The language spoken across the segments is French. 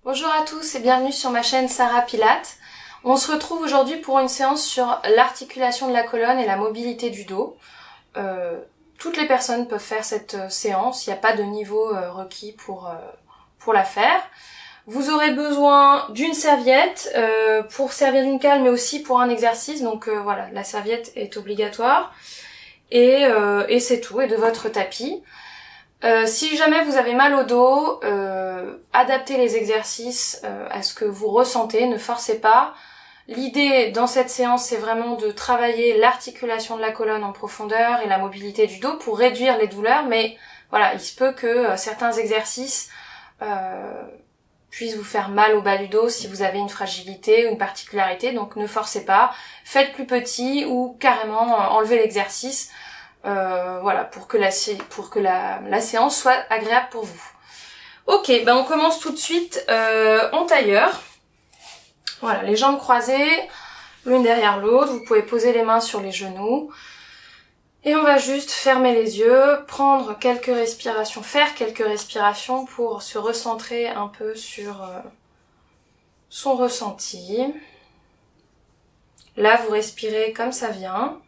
Bonjour à tous et bienvenue sur ma chaîne Sarah Pilates. On se retrouve aujourd'hui pour une séance sur l'articulation de la colonne et la mobilité du dos. Toutes les personnes peuvent faire cette séance, il n'y a pas de niveau requis pour la faire. Vous aurez besoin d'une serviette pour servir d'une cale mais aussi pour un exercice, donc voilà, la serviette est obligatoire et c'est tout, et de votre tapis. Si jamais vous avez mal au dos, adaptez les exercices à ce que vous ressentez, ne forcez pas. L'idée dans cette séance, c'est vraiment de travailler l'articulation de la colonne en profondeur et la mobilité du dos pour réduire les douleurs, mais voilà, il se peut que certains exercices puissent vous faire mal au bas du dos si vous avez une fragilité ou une particularité, donc ne forcez pas, faites plus petit ou carrément enlevez l'exercice. Voilà, pour que la séance soit agréable pour vous. Ok, ben on commence tout de suite en tailleur. Voilà, les jambes croisées, l'une derrière l'autre. Vous pouvez poser les mains sur les genoux. Et on va juste fermer les yeux, prendre quelques respirations, faire quelques respirations pour se recentrer un peu sur son ressenti. Là, vous respirez comme ça vient.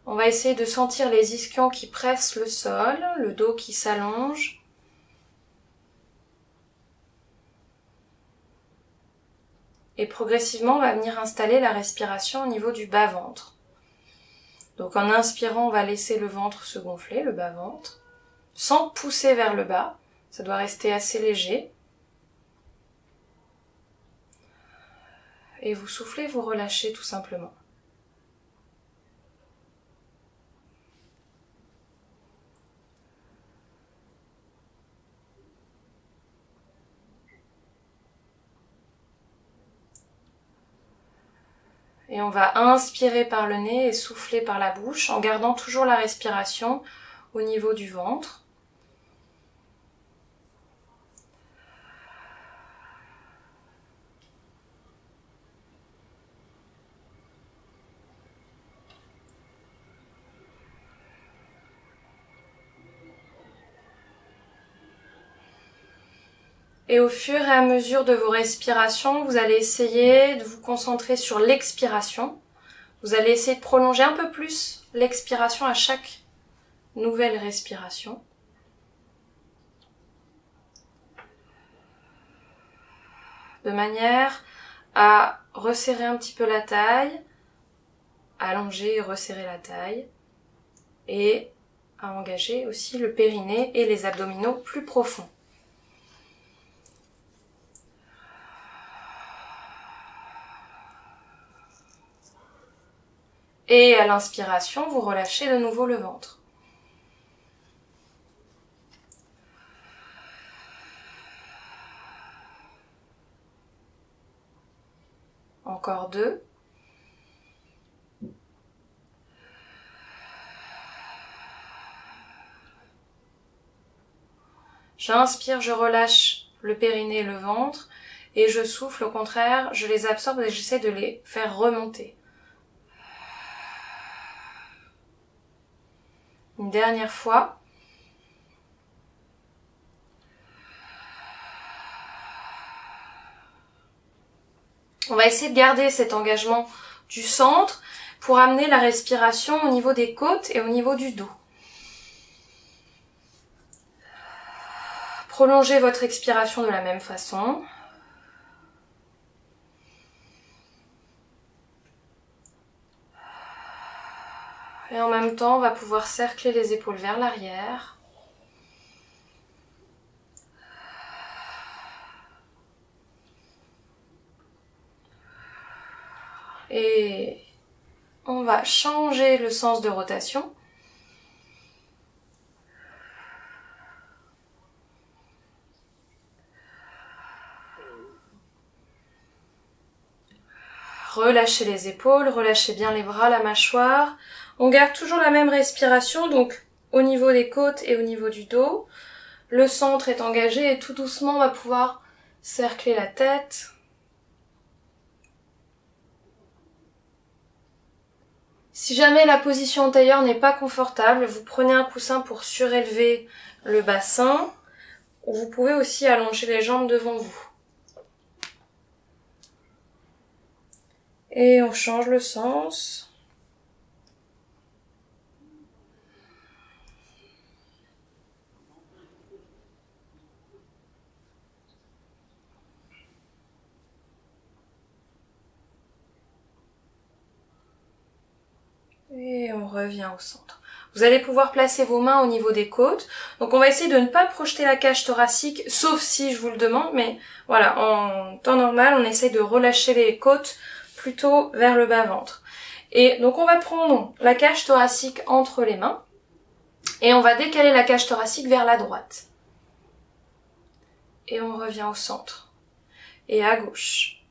On va essayer de sentir les ischions qui pressent le sol, le dos qui s'allonge. Et progressivement, on va venir installer la respiration au niveau du bas-ventre. Donc en inspirant, on va laisser le ventre se gonfler, le bas-ventre, sans pousser vers le bas. Ça doit rester assez léger. Et vous soufflez, vous relâchez tout simplement. Et on va inspirer par le nez et souffler par la bouche en gardant toujours la respiration au niveau du ventre. Et au fur et à mesure de vos respirations, vous allez essayer de vous concentrer sur l'expiration. Vous allez essayer de prolonger un peu plus l'expiration à chaque nouvelle respiration. De manière à resserrer un petit peu la taille, allonger et resserrer la taille, et à engager aussi le périnée et les abdominaux plus profonds. Et à l'inspiration, vous relâchez de nouveau le ventre. Encore 2. J'inspire, je relâche le périnée et le ventre. Et je souffle, au contraire, je les absorbe et j'essaie de les faire remonter. Une dernière fois. On va essayer de garder cet engagement du centre pour amener la respiration au niveau des côtes et au niveau du dos. Prolongez votre expiration de la même façon. Et en même temps, on va pouvoir cercler les épaules vers l'arrière. Et on va changer le sens de rotation. Relâchez les épaules, relâchez bien les bras, la mâchoire. On garde toujours la même respiration, donc au niveau des côtes et au niveau du dos. Le centre est engagé et tout doucement on va pouvoir cercler la tête, Si jamais la position en tailleur n'est pas confortable, vous prenez un coussin pour surélever le bassin, ou vous pouvez aussi allonger les jambes devant vous. Et on change le sens. Et on revient au centre. Vous allez pouvoir placer vos mains au niveau des côtes. Donc on va essayer de ne pas projeter la cage thoracique, sauf si je vous le demande. Mais voilà, en temps normal, on essaye de relâcher les côtes plutôt vers le bas-ventre. Et donc on va prendre la cage thoracique entre les mains. Et on va décaler la cage thoracique vers la droite. Et on revient au centre. Et à gauche.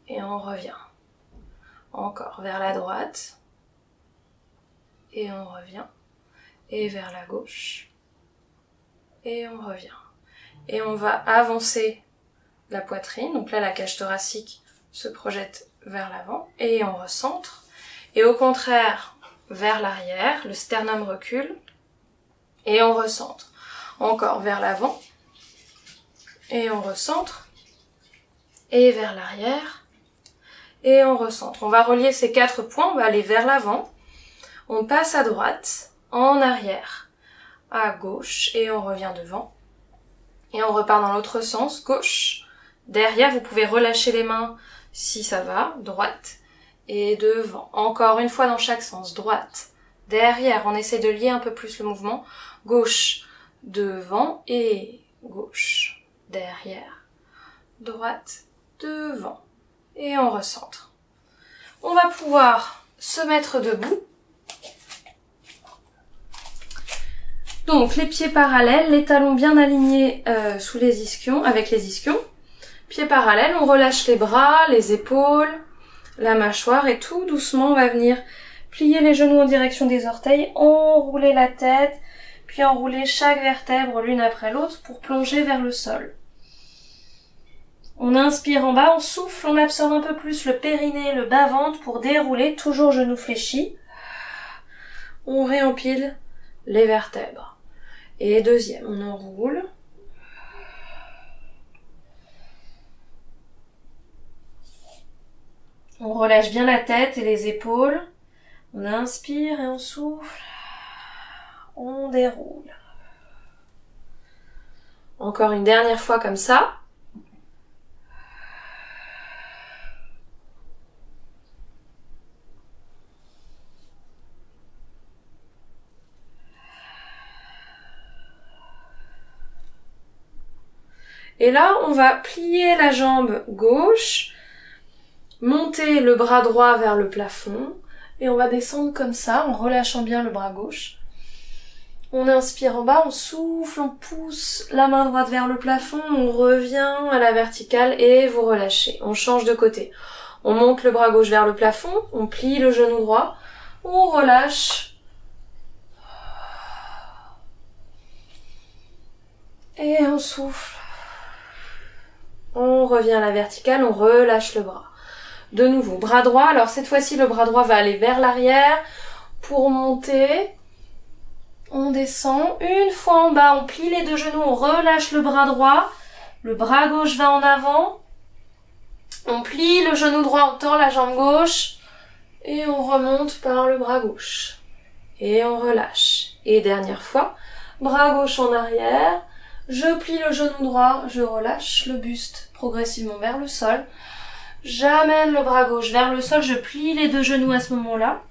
Et on revient. Encore vers la droite. Et on revient. Et vers la gauche. Et on revient. Et on va avancer la poitrine. Donc là, la cage thoracique se projette vers l'avant. Et on recentre. Et au contraire, vers l'arrière. Le sternum recule. Et on recentre. Encore vers l'avant. Et on recentre. Et vers l'arrière. Et on recentre. On va relier ces 4 points, on va aller vers l'avant, on passe à droite, en arrière, à gauche, et on revient devant. Et on repart dans l'autre sens, gauche, derrière, vous pouvez relâcher les mains si ça va, droite, et devant. Encore une fois dans chaque sens, droite, derrière, on essaie de lier un peu plus le mouvement, gauche, devant, et gauche, derrière, droite, devant. Et on recentre. On va pouvoir se mettre debout. Donc les pieds parallèles, les talons bien alignés sous les ischions, avec les ischions. Pieds parallèles, on relâche les bras, les épaules, la mâchoire et tout doucement on va venir plier les genoux en direction des orteils, enrouler la tête, puis enrouler chaque vertèbre l'une après l'autre pour plonger vers le sol. On inspire en bas, on souffle, on absorbe un peu plus le périnée, le bas-ventre pour dérouler, toujours genoux fléchis. On réempile les vertèbres. Et deuxième, on enroule. On relâche bien la tête et les épaules. On inspire et on souffle. On déroule. Encore une dernière fois comme ça. Et là, on va plier la jambe gauche, monter le bras droit vers le plafond, et on va descendre comme ça, en relâchant bien le bras gauche. On inspire en bas, on souffle, on pousse la main droite vers le plafond, on revient à la verticale et vous relâchez. On change de côté. On monte le bras gauche vers le plafond, on plie le genou droit, on relâche. Et on souffle. On revient à la verticale, on relâche le bras. De nouveau, bras droit. Alors cette fois-ci, le bras droit va aller vers l'arrière pour monter. On descend. Une fois en bas, on plie les deux genoux, on relâche le bras droit. Le bras gauche va en avant. On plie le genou droit, on tend la jambe gauche. Et on remonte par le bras gauche. Et on relâche. Et dernière fois, bras gauche en arrière. Je plie le genou droit, je relâche le buste progressivement vers le sol. J'amène le bras gauche vers le sol, je plie les deux genoux à ce moment-là.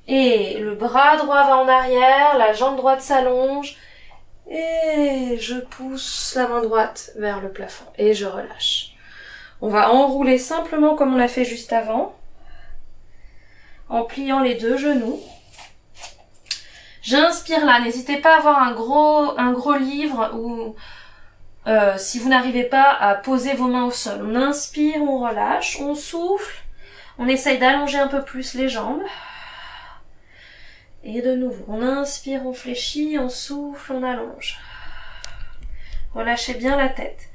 Et le bras droit va en arrière, la jambe droite s'allonge. Et je pousse la main droite vers le plafond et je relâche. On va enrouler simplement comme on l'a fait juste avant, en pliant les deux genoux. J'inspire là, n'hésitez pas à avoir un gros livre ou si vous n'arrivez pas à poser vos mains au sol. On inspire, on relâche, on souffle, on essaye d'allonger un peu plus les jambes. Et de nouveau, on inspire, on fléchit, on souffle, on allonge. Relâchez bien la tête.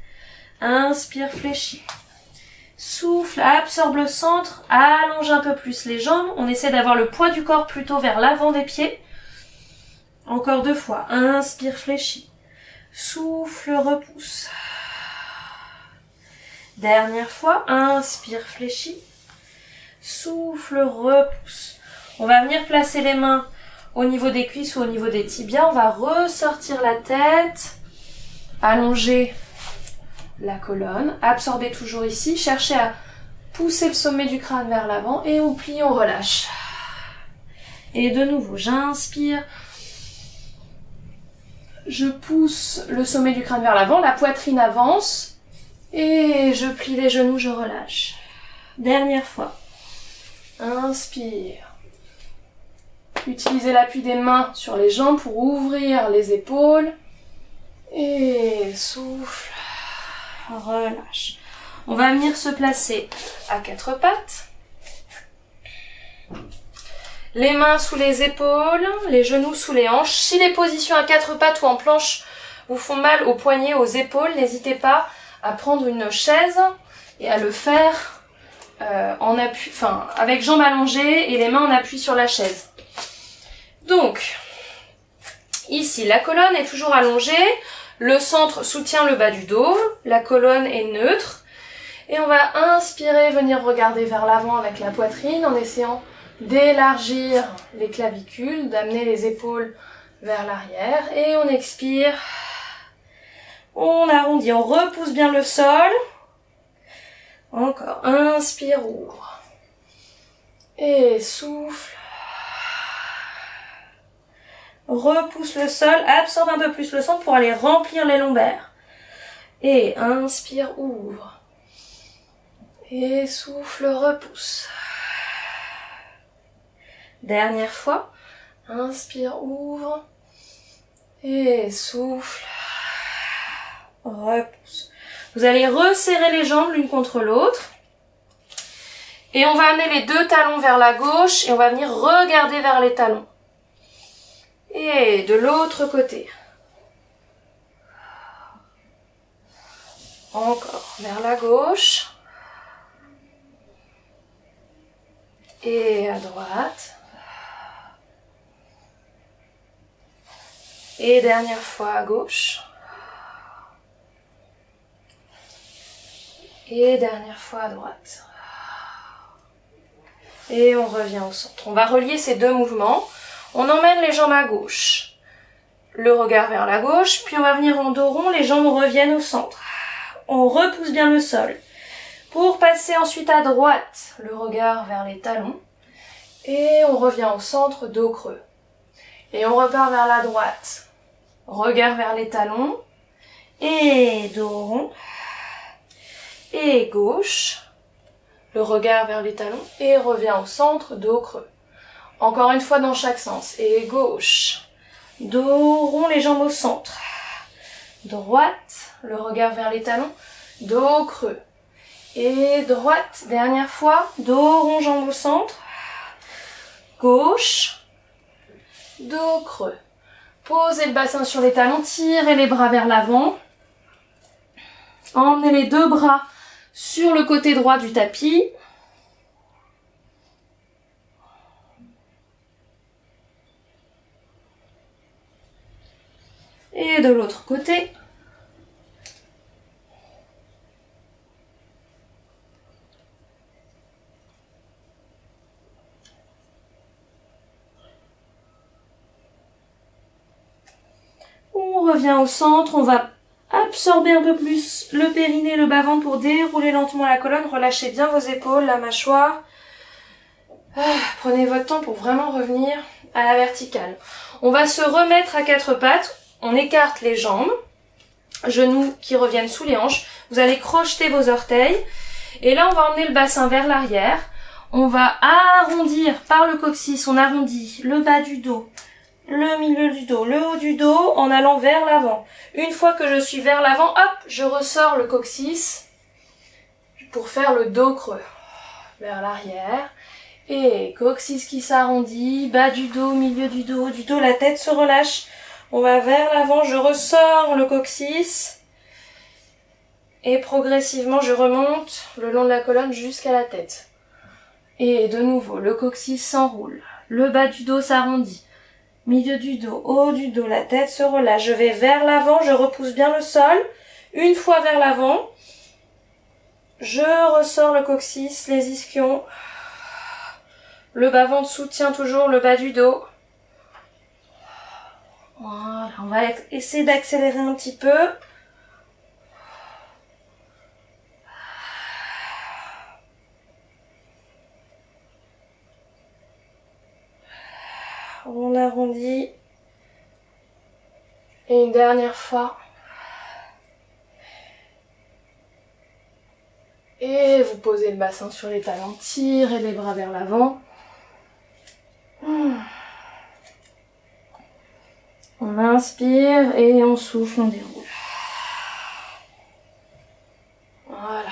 Inspire, fléchis. Souffle, absorbe le centre, allonge un peu plus les jambes. On essaie d'avoir le poids du corps plutôt vers l'avant des pieds. Encore 2 fois. Inspire, fléchis. Souffle, repousse. Dernière fois. Inspire, fléchis. Souffle, repousse. On va venir placer les mains au niveau des cuisses ou au niveau des tibias. On va ressortir la tête. Allonger la colonne. Absorber toujours ici. Cherchez à pousser le sommet du crâne vers l'avant. Et on plie, on relâche. Et de nouveau, j'inspire. Je pousse le sommet du crâne vers l'avant. La poitrine avance. Et je plie les genoux, je relâche. Dernière fois. Inspire. Utilisez l'appui des mains sur les jambes pour ouvrir les épaules. Et souffle. Relâche. On va venir se placer à 4 pattes. Les mains sous les épaules, les genoux sous les hanches. Si les positions à 4 pattes ou en planche vous font mal aux poignets, aux épaules, n'hésitez pas à prendre une chaise et à le faire en appui, avec jambes allongées et les mains en appui sur la chaise. Donc, ici, la colonne est toujours allongée, le centre soutient le bas du dos, la colonne est neutre, et on va inspirer, venir regarder vers l'avant avec la poitrine en essayant d'élargir les clavicules, d'amener les épaules vers l'arrière, et on expire, on arrondit, on repousse bien le sol. Encore, inspire, ouvre. Et souffle. Repousse le sol, absorbe un peu plus le centre pour aller remplir les lombaires. Et inspire, ouvre. Et souffle, repousse. Dernière fois. Inspire, ouvre. Et souffle. Repousse. Vous allez resserrer les jambes l'une contre l'autre. Et on va amener les 2 talons vers la gauche et on va venir regarder vers les talons. Et de l'autre côté. Encore vers la gauche. Et à droite. Et dernière fois à gauche. Et dernière fois à droite. Et on revient au centre. On va relier ces 2 mouvements. On emmène les jambes à gauche. Le regard vers la gauche. Puis on va venir en dos rond. Les jambes reviennent au centre. On repousse bien le sol. Pour passer ensuite à droite. Le regard vers les talons. Et on revient au centre, dos creux. Et on repart vers la droite. Regard vers les talons. Et dos rond. Et gauche, le regard vers les talons et revient au centre, dos creux. Encore une fois dans chaque sens. Et gauche, dos rond, les jambes au centre. Droite, le regard vers les talons, dos creux. Et droite, dernière fois, dos rond, jambes au centre. Gauche, dos creux. Posez le bassin sur les talons, tirez les bras vers l'avant. Emmenez les 2 bras sur le côté droit du tapis. Et de l'autre côté. On revient au centre, on va absorbez un peu plus le périnée, le bas-ventre pour dérouler lentement la colonne. Relâchez bien vos épaules, la mâchoire. Prenez votre temps pour vraiment revenir à la verticale. On va se remettre à 4 pattes. On écarte les jambes. Genoux qui reviennent sous les hanches. Vous allez crocheter vos orteils. Et là, on va emmener le bassin vers l'arrière. On va arrondir par le coccyx. On arrondit le bas du dos, le milieu du dos, le haut du dos en allant vers l'avant. Une fois que je suis vers l'avant, hop, je ressors le coccyx pour faire le dos creux. Vers l'arrière. Et coccyx qui s'arrondit, bas du dos, milieu du dos, haut du dos, la tête se relâche. On va vers l'avant, je ressors le coccyx. Et progressivement, je remonte le long de la colonne jusqu'à la tête. Et de nouveau, le coccyx s'enroule. Le bas du dos s'arrondit. Milieu du dos, haut du dos, la tête se relâche. Je vais vers l'avant, je repousse bien le sol. Une fois vers l'avant, je ressors le coccyx, les ischions. Le bas-ventre soutient toujours le bas du dos. Voilà, on va essayer d'accélérer un petit peu. On arrondit. Et une dernière fois. Et vous posez le bassin sur les talons, tirez les bras vers l'avant. On inspire et on souffle, on déroule. Voilà.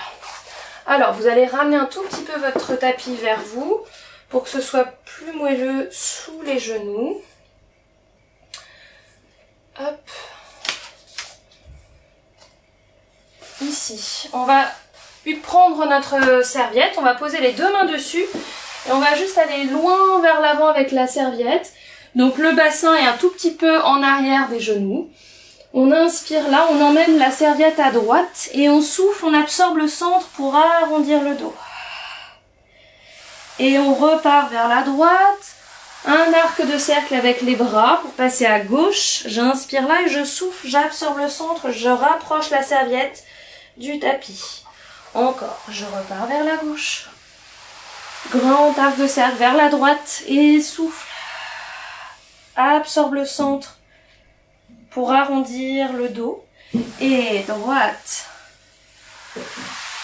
Alors, vous allez ramener un tout petit peu votre tapis vers vous pour que ce soit plus moelleux sous les genoux. Hop. Ici, on va prendre notre serviette, on va poser les deux mains dessus et on va juste aller loin vers l'avant avec la serviette. Donc le bassin est un tout petit peu en arrière des genoux. On inspire là, on emmène la serviette à droite et on souffle, on absorbe le centre pour arrondir le dos. Et on repart vers la droite, un arc de cercle avec les bras pour passer à gauche. J'inspire là et je souffle, j'absorbe le centre, je rapproche la serviette du tapis. Encore, je repars vers la gauche. Grand arc de cercle vers la droite et souffle. Absorbe le centre pour arrondir le dos. Et droite.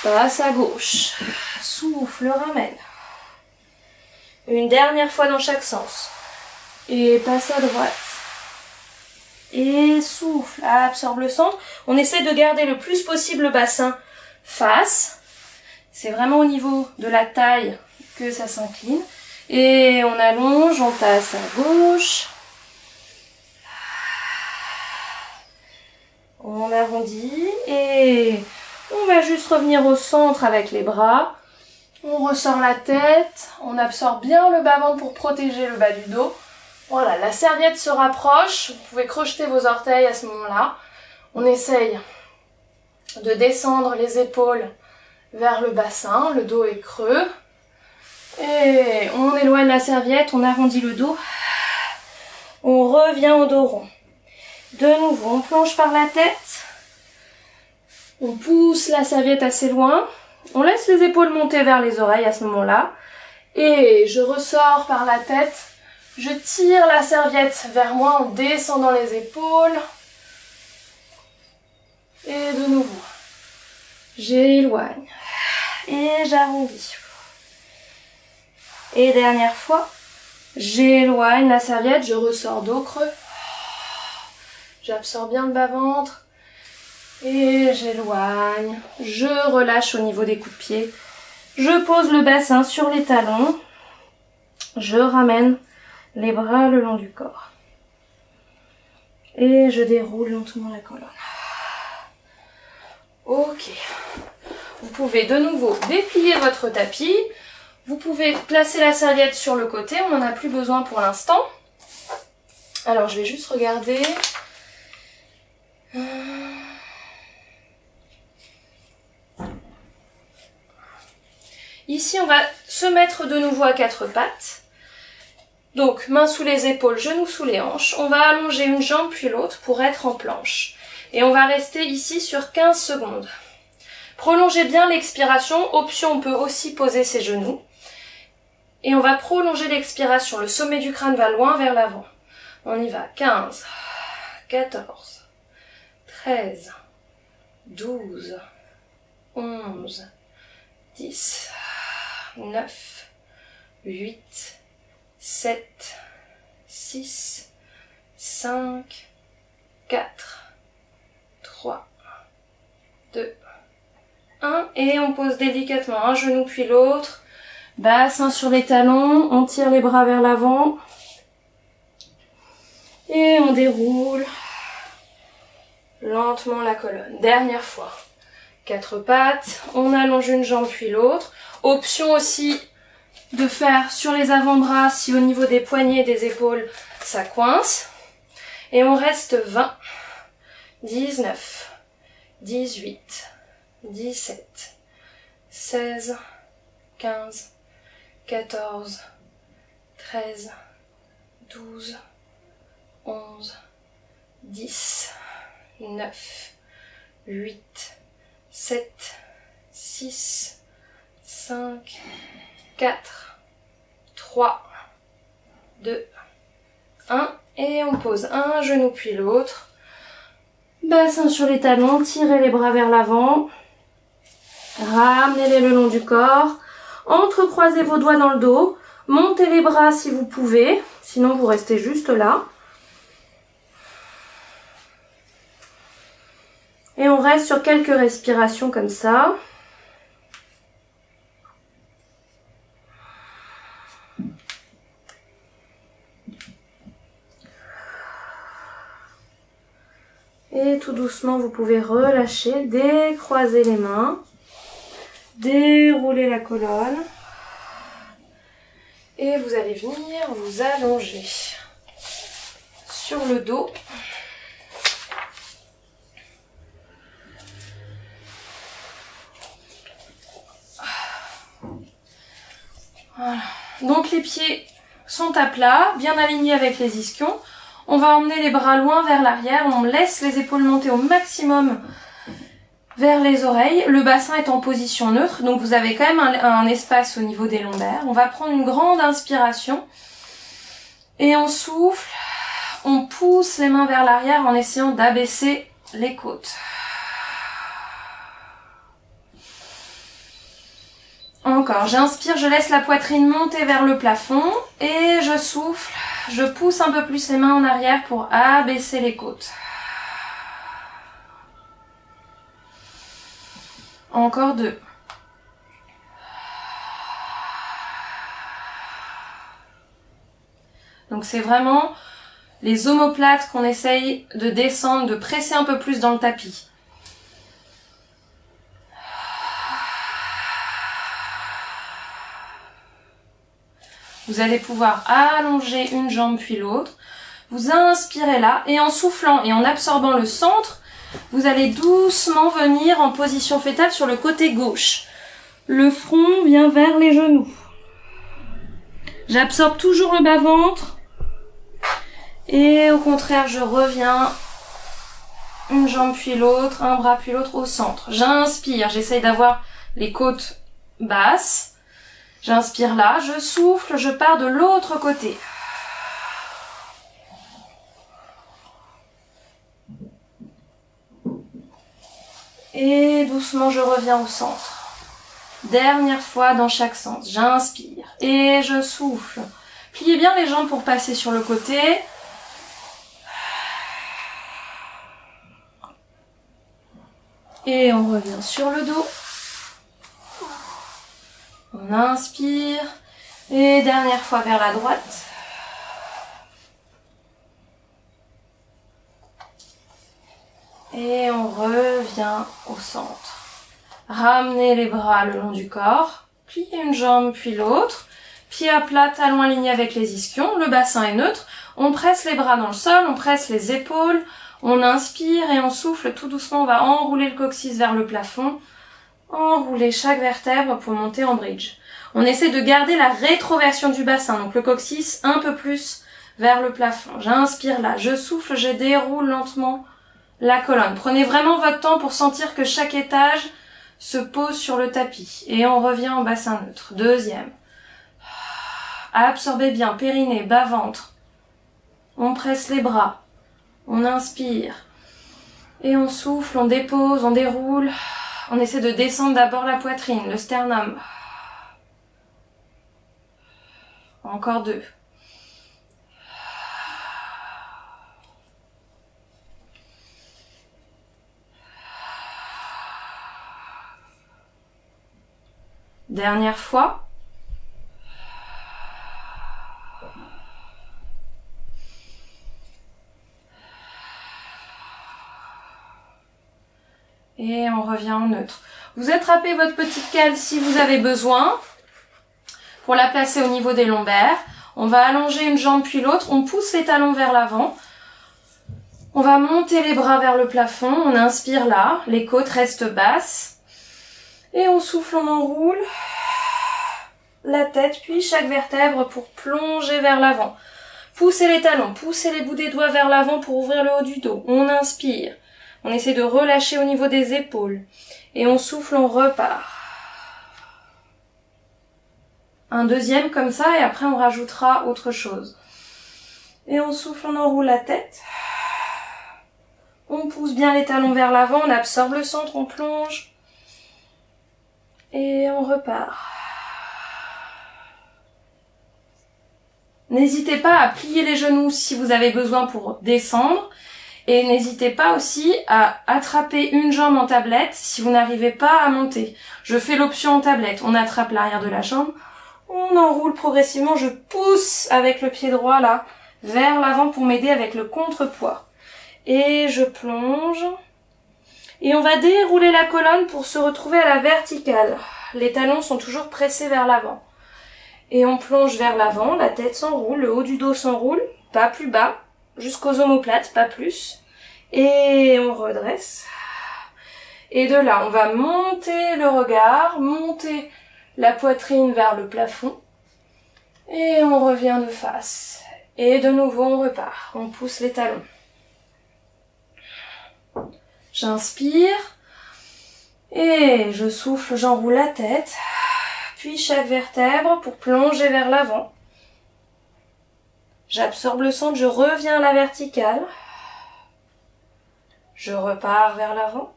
Passe à gauche. Souffle, ramène. Une dernière fois dans chaque sens. Et passe à droite. Et souffle, absorbe le centre. On essaie de garder le plus possible le bassin face. C'est vraiment au niveau de la taille que ça s'incline. Et on allonge, on passe à gauche. On arrondit et on va juste revenir au centre avec les bras. On ressort la tête, on absorbe bien le bas-ventre pour protéger le bas du dos. Voilà, la serviette se rapproche, vous pouvez crocheter vos orteils à ce moment-là. On essaye de descendre les épaules vers le bassin, le dos est creux. Et on éloigne la serviette, on arrondit le dos. On revient au dos rond. De nouveau, on plonge par la tête. On pousse la serviette assez loin. On laisse les épaules monter vers les oreilles à ce moment-là. Et je ressors par la tête. Je tire la serviette vers moi en descendant les épaules. Et de nouveau, j'éloigne. Et j'arrondis. Et dernière fois, j'éloigne la serviette, je ressors dos creux. J'absorbe bien le bas-ventre. Et j'éloigne. Je relâche au niveau des coups de pied. Je pose le bassin sur les talons. Je ramène les bras le long du corps. Et je déroule lentement la colonne. Ok. Vous pouvez de nouveau déplier votre tapis. Vous pouvez placer la serviette sur le côté. On n'en a plus besoin pour l'instant. Alors, je vais juste regarder. Ici, on va se mettre de nouveau à quatre pattes. Donc, mains sous les épaules, genoux sous les hanches. On va allonger une jambe puis l'autre pour être en planche. Et on va rester ici sur 15 secondes. Prolongez bien l'expiration. Option, on peut aussi poser ses genoux. Et on va prolonger l'expiration. Le sommet du crâne va loin vers l'avant. On y va. 15, 14, 13, 12, 11, 10, 9, 8, 7, 6, 5, 4, 3, 2, 1. Et on pose délicatement un genou puis l'autre. Bassin sur les talons, on tire les bras vers l'avant. Et on déroule lentement la colonne. Dernière fois. 4 pattes. On allonge une jambe puis l'autre. Option aussi de faire sur les avant-bras si au niveau des poignets et des épaules ça coince. Et on reste 20, 19, 18, 17, 16, 15, 14, 13, 12, 11, 10, 9, 8, 7, 6, 5, 4, 3, 2, 1. Et on pose un genou puis l'autre. Bassin sur les talons, tirez les bras vers l'avant. Ramenez-les le long du corps. Entrecroisez vos doigts dans le dos. Montez les bras si vous pouvez. Sinon, vous restez juste là. Et on reste sur quelques respirations comme ça. Et tout doucement, vous pouvez relâcher, décroiser les mains, dérouler la colonne. Et vous allez venir vous allonger sur le dos. Voilà. Donc les pieds sont à plat, bien alignés avec les ischions. On va emmener les bras loin vers l'arrière, on laisse les épaules monter au maximum vers les oreilles. Le bassin est en position neutre, donc vous avez quand même un espace au niveau des lombaires. On va prendre une grande inspiration et on souffle. On pousse les mains vers l'arrière en essayant d'abaisser les côtes. Encore, j'inspire, je laisse la poitrine monter vers le plafond et je souffle. Je pousse un peu plus les mains en arrière pour abaisser les côtes. Encore 2. Donc c'est vraiment les omoplates qu'on essaye de descendre, de presser un peu plus dans le tapis. Vous allez pouvoir allonger une jambe puis l'autre. Vous inspirez là et en soufflant et en absorbant le centre, vous allez doucement venir en position fétale sur le côté gauche. Le front vient vers les genoux. J'absorbe toujours le bas-ventre. Et au contraire, je reviens une jambe puis l'autre, un bras puis l'autre au centre. J'inspire, j'essaye d'avoir les côtes basses. J'inspire là, je souffle, je pars de l'autre côté. Et doucement, je reviens au centre. Dernière fois dans chaque sens. J'inspire et je souffle. Pliez bien les jambes pour passer sur le côté. Et on revient sur le dos. On inspire. Et dernière fois vers la droite. Et on revient au centre. Ramenez les bras le long du corps. Pliez une jambe puis l'autre. Pied à plat, talons alignés avec les ischions. Le bassin est neutre. On presse les bras dans le sol. On presse les épaules. On inspire et on souffle tout doucement. On va enrouler le coccyx vers le plafond. Enrouler chaque vertèbre pour monter en bridge. On essaie de garder la rétroversion du bassin. Donc le coccyx un peu plus vers le plafond. J'inspire là. Je souffle. Je déroule lentement la colonne. Prenez vraiment votre temps pour sentir que chaque étage se pose sur le tapis. Et on revient en bassin neutre. Deuxième. Absorbez bien. Périnée, bas-ventre. On presse les bras. On inspire. Et on souffle, on dépose, on déroule. On essaie de descendre d'abord la poitrine, le sternum. Encore 2. Dernière fois. Et on revient en neutre. Vous attrapez votre petite cale si vous avez besoin pour la placer au niveau des lombaires. On va allonger une jambe puis l'autre. On pousse les talons vers l'avant. On va monter les bras vers le plafond. On inspire là. Les côtes restent basses. Et on souffle, on enroule la tête puis chaque vertèbre pour plonger vers l'avant. Poussez les talons, poussez les bouts des doigts vers l'avant pour ouvrir le haut du dos. On inspire. On essaie de relâcher au niveau des épaules. Et on souffle, on repart. Un deuxième comme ça et après on rajoutera autre chose. Et on souffle, on enroule la tête. On pousse bien les talons vers l'avant, on absorbe le centre, on plonge. Et on repart. N'hésitez pas à plier les genoux si vous avez besoin pour descendre. Et n'hésitez pas aussi à attraper une jambe en tablette si vous n'arrivez pas à monter. Je fais l'option en tablette. On attrape l'arrière de la jambe. On enroule progressivement. Je pousse avec le pied droit là vers l'avant pour m'aider avec le contrepoids. Et je plonge. Et on va dérouler la colonne pour se retrouver à la verticale. Les talons sont toujours pressés vers l'avant. Et on plonge vers l'avant. La tête s'enroule. Le haut du dos s'enroule. Pas plus bas. Jusqu'aux omoplates, pas plus. Et on redresse. Et de là, on va monter le regard, monter la poitrine vers le plafond. Et on revient de face. Et de nouveau, on repart. On pousse les talons. J'inspire. Et je souffle, j'enroule la tête. Puis chaque vertèbre pour plonger vers l'avant. J'absorbe le centre, je reviens à la verticale. Je repars vers l'avant.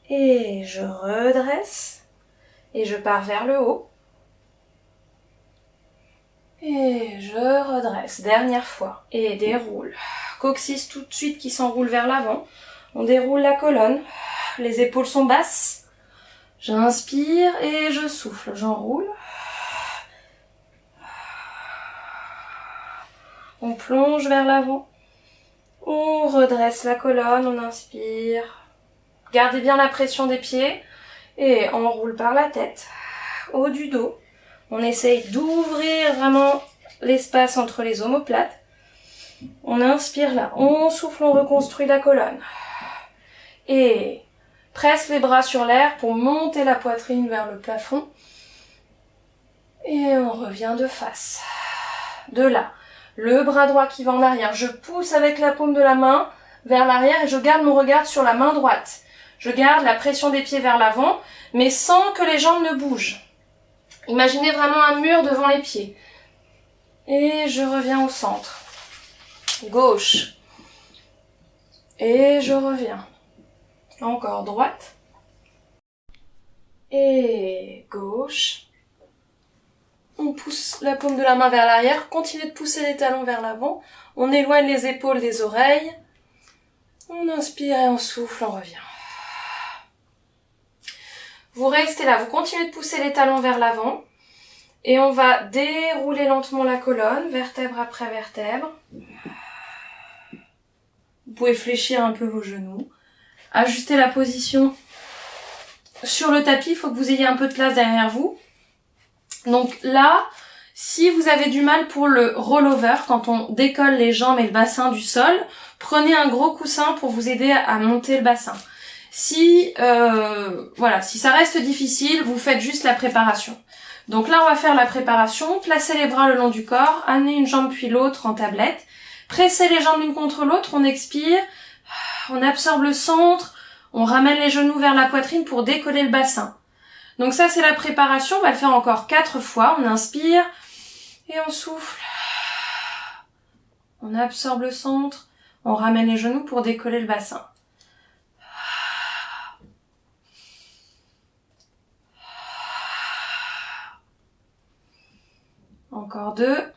Et je redresse. Et je pars vers le haut. Et je redresse. Dernière fois. Et déroule. Coccyx tout de suite qui s'enroule vers l'avant. On déroule la colonne. Les épaules sont basses. J'inspire et je souffle. J'enroule. On plonge vers l'avant. On redresse la colonne, on inspire. Gardez bien la pression des pieds. Et on roule par la tête. Haut du dos. On essaye d'ouvrir vraiment l'espace entre les omoplates. On inspire là. On souffle, on reconstruit la colonne. Et presse les bras sur l'air pour monter la poitrine vers le plafond. Et on revient de face. De là. Le bras droit qui va en arrière. Je pousse avec la paume de la main vers l'arrière et je garde mon regard sur la main droite. Je garde la pression des pieds vers l'avant, mais sans que les jambes ne bougent. Imaginez vraiment un mur devant les pieds. Et je reviens au centre. Gauche. Et je reviens. Encore droite. Et gauche. On pousse la paume de la main vers l'arrière, continuez de pousser les talons vers l'avant, on éloigne les épaules des oreilles, on inspire et on souffle, on revient. Vous restez là, vous continuez de pousser les talons vers l'avant, et on va dérouler lentement la colonne, vertèbre après vertèbre. Vous pouvez fléchir un peu vos genoux, ajuster la position sur le tapis, il faut que vous ayez un peu de place derrière vous. Donc là, si vous avez du mal pour le rollover, quand on décolle les jambes et le bassin du sol, prenez un gros coussin pour vous aider à monter le bassin. Si ça reste difficile, vous faites juste la préparation. Donc là, on va faire la préparation, placez les bras le long du corps, amenez une jambe puis l'autre en tablette, pressez les jambes l'une contre l'autre, on expire, on absorbe le centre, on ramène les genoux vers la poitrine pour décoller le bassin. Donc ça, c'est la préparation. On va le faire encore 4 fois. On inspire et on souffle. On absorbe le centre. On ramène les genoux pour décoller le bassin. Encore 2.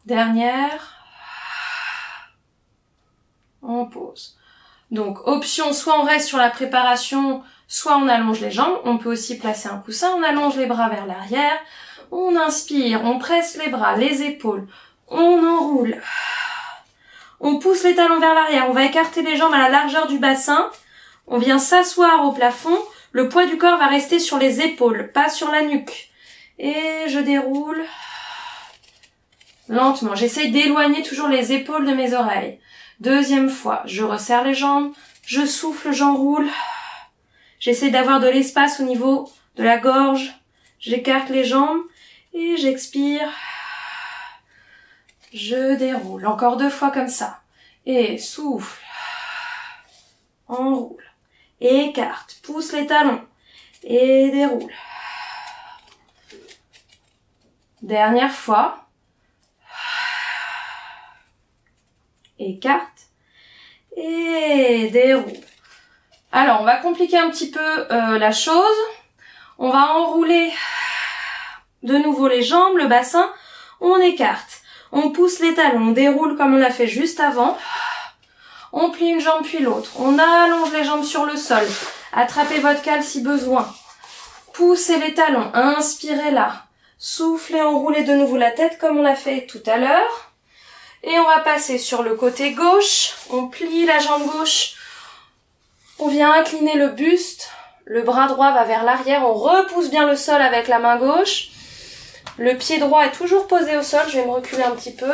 Dernière. On pose. Donc, option, soit on reste sur la préparation, soit on allonge les jambes. On peut aussi placer un coussin, on allonge les bras vers l'arrière. On inspire, on presse les bras, les épaules. On enroule. On pousse les talons vers l'arrière. On va écarter les jambes à la largeur du bassin. On vient s'asseoir au plafond. Le poids du corps va rester sur les épaules, pas sur la nuque. Et je déroule lentement. J'essaye d'éloigner toujours les épaules de mes oreilles. Deuxième fois, je resserre les jambes. Je souffle, j'enroule. J'essaie d'avoir de l'espace au niveau de la gorge. J'écarte les jambes et j'expire. Je déroule. Encore 2 fois comme ça. Et souffle. Enroule. Écarte. Pousse les talons. Et déroule. Dernière fois. Écarte. Et déroule. Alors, on va compliquer un petit peu la chose. On va enrouler de nouveau les jambes, le bassin. On écarte. On pousse les talons. On déroule comme on l'a fait juste avant. On plie une jambe puis l'autre. On allonge les jambes sur le sol. Attrapez votre cale si besoin. Poussez les talons. Inspirez là. Soufflez, enroulez de nouveau la tête comme on l'a fait tout à l'heure. Et on va passer sur le côté gauche. On plie la jambe gauche. On vient incliner le buste. Le bras droit va vers l'arrière. On repousse bien le sol avec la main gauche. Le pied droit est toujours posé au sol. Je vais me reculer un petit peu.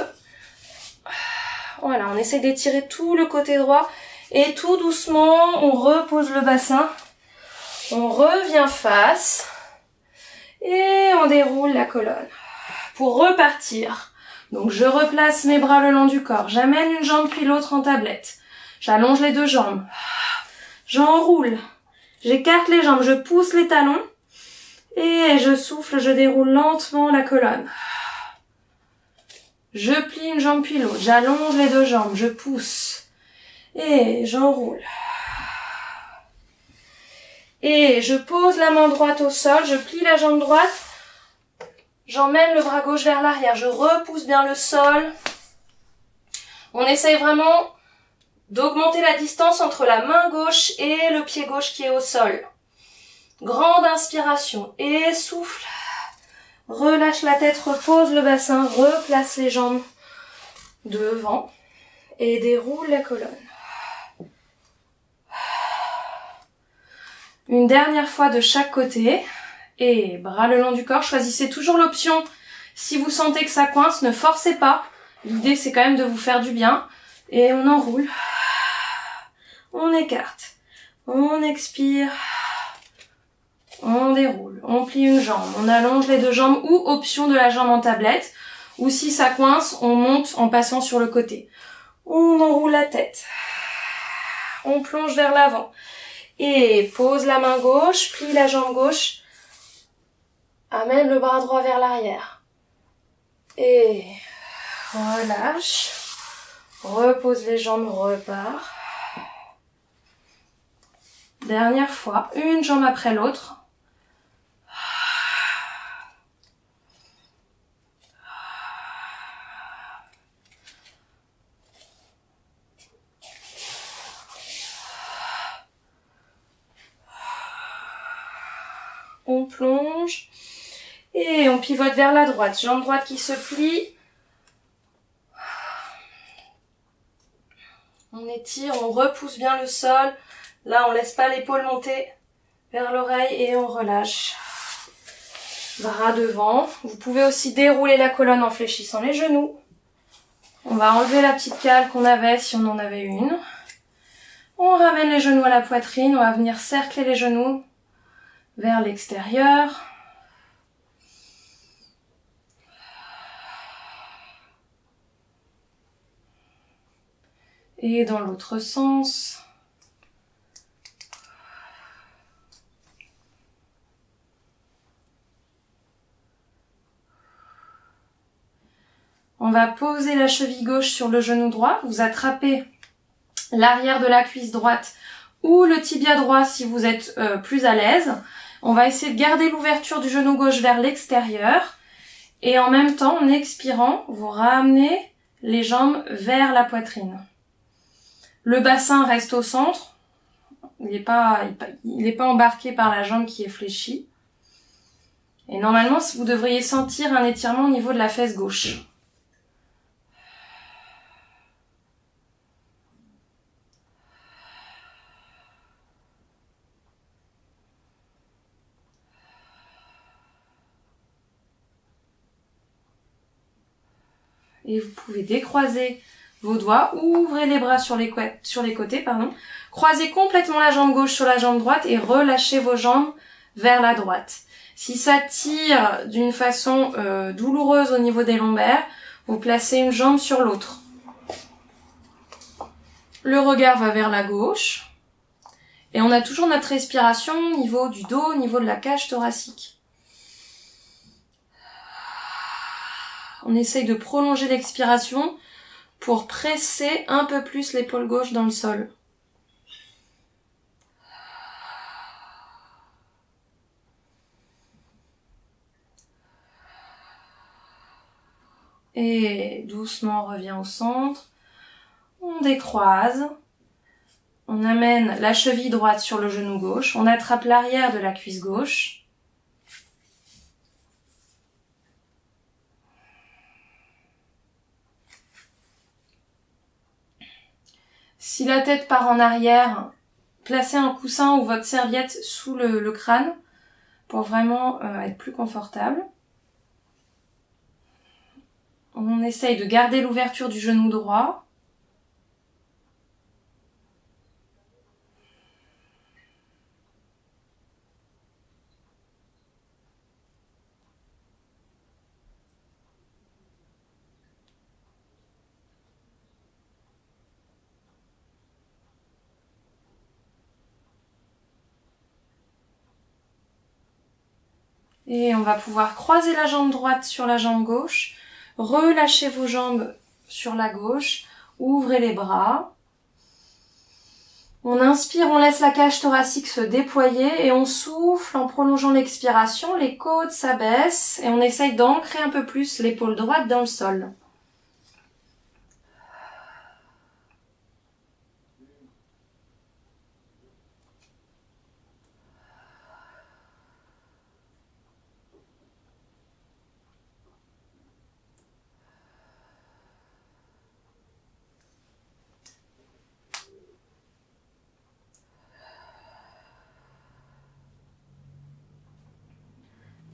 Voilà, on essaie d'étirer tout le côté droit. Et tout doucement, on repose le bassin. On revient face. Et on déroule la colonne. Pour repartir, donc je replace mes bras le long du corps. J'amène une jambe puis l'autre en tablette. J'allonge les 2 jambes. J'enroule. J'écarte les jambes, je pousse les talons. Et je souffle, je déroule lentement la colonne. Je plie une jambe puis l'autre. J'allonge les 2 jambes, je pousse. Et j'enroule. Et je pose la main droite au sol, je plie la jambe droite. J'emmène le bras gauche vers l'arrière, je repousse bien le sol. On essaye vraiment d'augmenter la distance entre la main gauche et le pied gauche qui est au sol. Grande inspiration et souffle. Relâche la tête, repose le bassin, replace les jambes devant et déroule la colonne. Une dernière fois de chaque côté. Et bras le long du corps. Choisissez toujours l'option. Si vous sentez que ça coince, ne forcez pas. L'idée, c'est quand même de vous faire du bien. Et on enroule. On écarte. On expire. On déroule. On plie une jambe. On allonge les 2 jambes ou option de la jambe en tablette. Ou si ça coince, on monte en passant sur le côté. On enroule la tête. On plonge vers l'avant. Et pose la main gauche, plie la jambe gauche. Amène le bras droit vers l'arrière. Et relâche. Repose les jambes, repart. Dernière fois, une jambe après l'autre. On plonge. Et on pivote vers la droite. Jambe droite qui se plie. On étire, on repousse bien le sol. Là, on laisse pas l'épaule monter vers l'oreille et on relâche. Bras devant. Vous pouvez aussi dérouler la colonne en fléchissant les genoux. On va enlever la petite cale qu'on avait si on en avait une. On ramène les genoux à la poitrine. On va venir cercler les genoux vers l'extérieur. Et dans l'autre sens. On va poser la cheville gauche sur le genou droit. Vous attrapez l'arrière de la cuisse droite ou le tibia droit si vous êtes plus à l'aise. On va essayer de garder l'ouverture du genou gauche vers l'extérieur. Et en même temps, en expirant, vous ramenez les jambes vers la poitrine. Le bassin reste au centre. Il n'est pas embarqué par la jambe qui est fléchie. Et normalement, vous devriez sentir un étirement au niveau de la fesse gauche. Et vous pouvez décroiser vos doigts, ouvrez les bras sur les côtés, croisez complètement la jambe gauche sur la jambe droite et relâchez vos jambes vers la droite. Si ça tire d'une façon douloureuse au niveau des lombaires, vous placez une jambe sur l'autre. Le regard va vers la gauche. Et on a toujours notre respiration au niveau du dos, au niveau de la cage thoracique. On essaye de prolonger l'expiration pour presser un peu plus l'épaule gauche dans le sol. Et doucement on revient au centre. On décroise. On amène la cheville droite sur le genou gauche. On attrape l'arrière de la cuisse gauche. Si la tête part en arrière, placez un coussin ou votre serviette sous le crâne pour vraiment être plus confortable. On essaye de garder l'ouverture du genou droit. Et on va pouvoir croiser la jambe droite sur la jambe gauche, relâchez vos jambes sur la gauche, ouvrez les bras. On inspire, on laisse la cage thoracique se déployer et on souffle en prolongeant l'expiration, les côtes s'abaissent et on essaye d'ancrer un peu plus l'épaule droite dans le sol.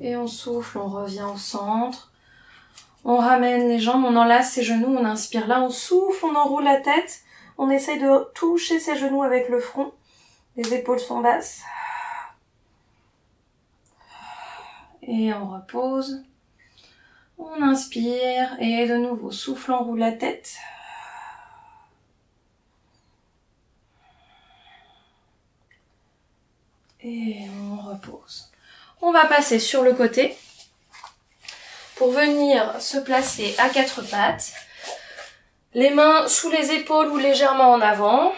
Et on souffle, on revient au centre. On ramène les jambes, on enlace ses genoux, on inspire. Là, on souffle, on enroule la tête. On essaye de toucher ses genoux avec le front. Les épaules sont basses. Et on repose. On inspire et de nouveau, souffle, on roule la tête. Et on repose. On va passer sur le côté pour venir se placer à quatre pattes. Les mains sous les épaules ou légèrement en avant.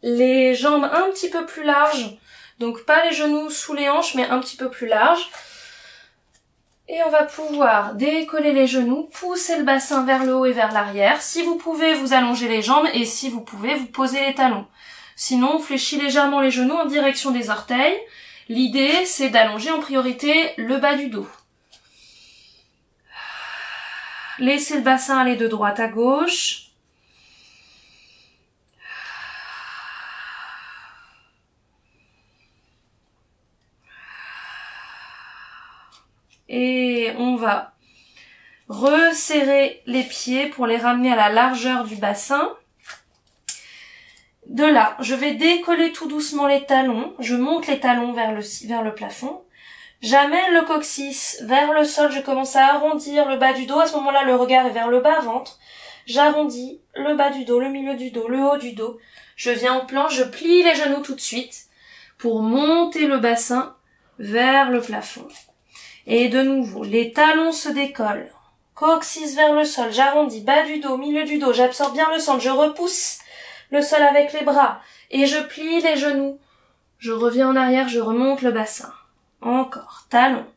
Les jambes un petit peu plus larges. Donc pas les genoux sous les hanches mais un petit peu plus larges. Et on va pouvoir décoller les genoux, pousser le bassin vers le haut et vers l'arrière. Si vous pouvez, vous allongez les jambes et si vous pouvez, vous posez les talons. Sinon, on fléchit légèrement les genoux en direction des orteils. L'idée, c'est d'allonger en priorité le bas du dos. Laissez le bassin aller de droite à gauche. Et on va resserrer les pieds pour les ramener à la largeur du bassin. De là, je vais décoller tout doucement les talons. Je monte les talons vers le plafond. J'amène le coccyx vers le sol. Je commence à arrondir le bas du dos. À ce moment-là, le regard est vers le bas-ventre. J'arrondis le bas du dos, le milieu du dos, le haut du dos. Je viens en planche, je plie les genoux tout de suite pour monter le bassin vers le plafond. Et de nouveau, les talons se décollent. Coccyx vers le sol, j'arrondis, bas du dos, milieu du dos, j'absorbe bien le centre, je repousse le sol avec les bras et je plie les genoux. Je reviens en arrière, je remonte le bassin. Encore, talons,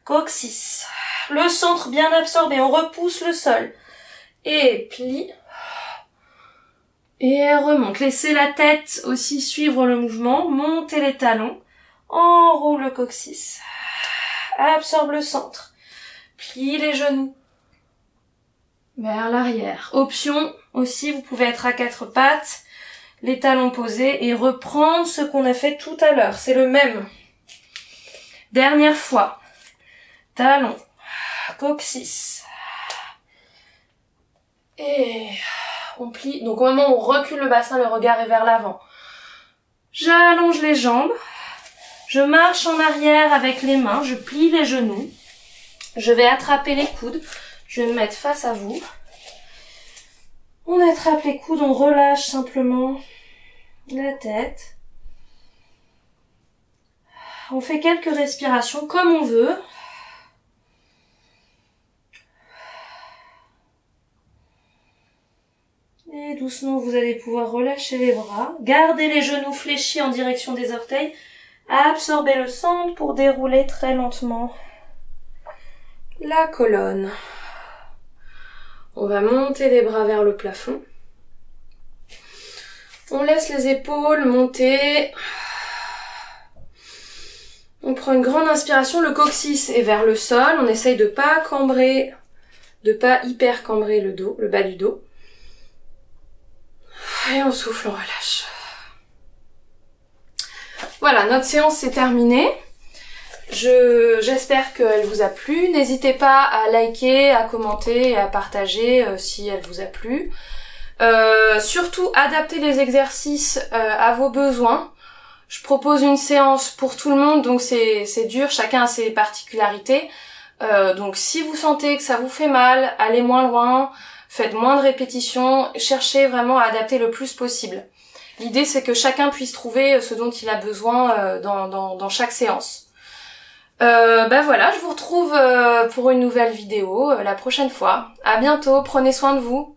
coccyx, le centre bien absorbé, on repousse le sol. Et plie. Et remonte. Laissez la tête aussi suivre le mouvement, montez les talons, enroule le coccyx. Absorbe le centre. Plie les genoux vers l'arrière. Option aussi, vous pouvez être à quatre pattes, les talons posés et reprendre ce qu'on a fait tout à l'heure. C'est le même. Dernière fois. Talons, coccyx. Et on plie. Donc au moment où on recule le bassin, le regard est vers l'avant. J'allonge les jambes. Je marche en arrière avec les mains. Je plie les genoux. Je vais attraper les coudes. Je vais me mettre face à vous. On attrape les coudes, on relâche simplement la tête. On fait quelques respirations comme on veut. Et doucement, vous allez pouvoir relâcher les bras. Gardez les genoux fléchis en direction des orteils. Absorbez le centre pour dérouler très lentement la colonne. On va monter les bras vers le plafond. On laisse les épaules monter. On prend une grande inspiration, le coccyx est vers le sol. On essaye de pas cambrer, de pas hyper cambrer le dos, le bas du dos. Et on souffle, on relâche. Voilà, notre séance c'est terminée. J'espère qu'elle vous a plu. N'hésitez pas à liker, à commenter et à partager si elle vous a plu. Surtout, adaptez les exercices à vos besoins. Je propose une séance pour tout le monde, donc c'est dur, chacun a ses particularités. Donc si vous sentez que ça vous fait mal, allez moins loin, faites moins de répétitions, cherchez vraiment à adapter le plus possible. L'idée c'est que chacun puisse trouver ce dont il a besoin dans chaque séance. Voilà, je vous retrouve pour une nouvelle vidéo la prochaine fois. À bientôt, prenez soin de vous.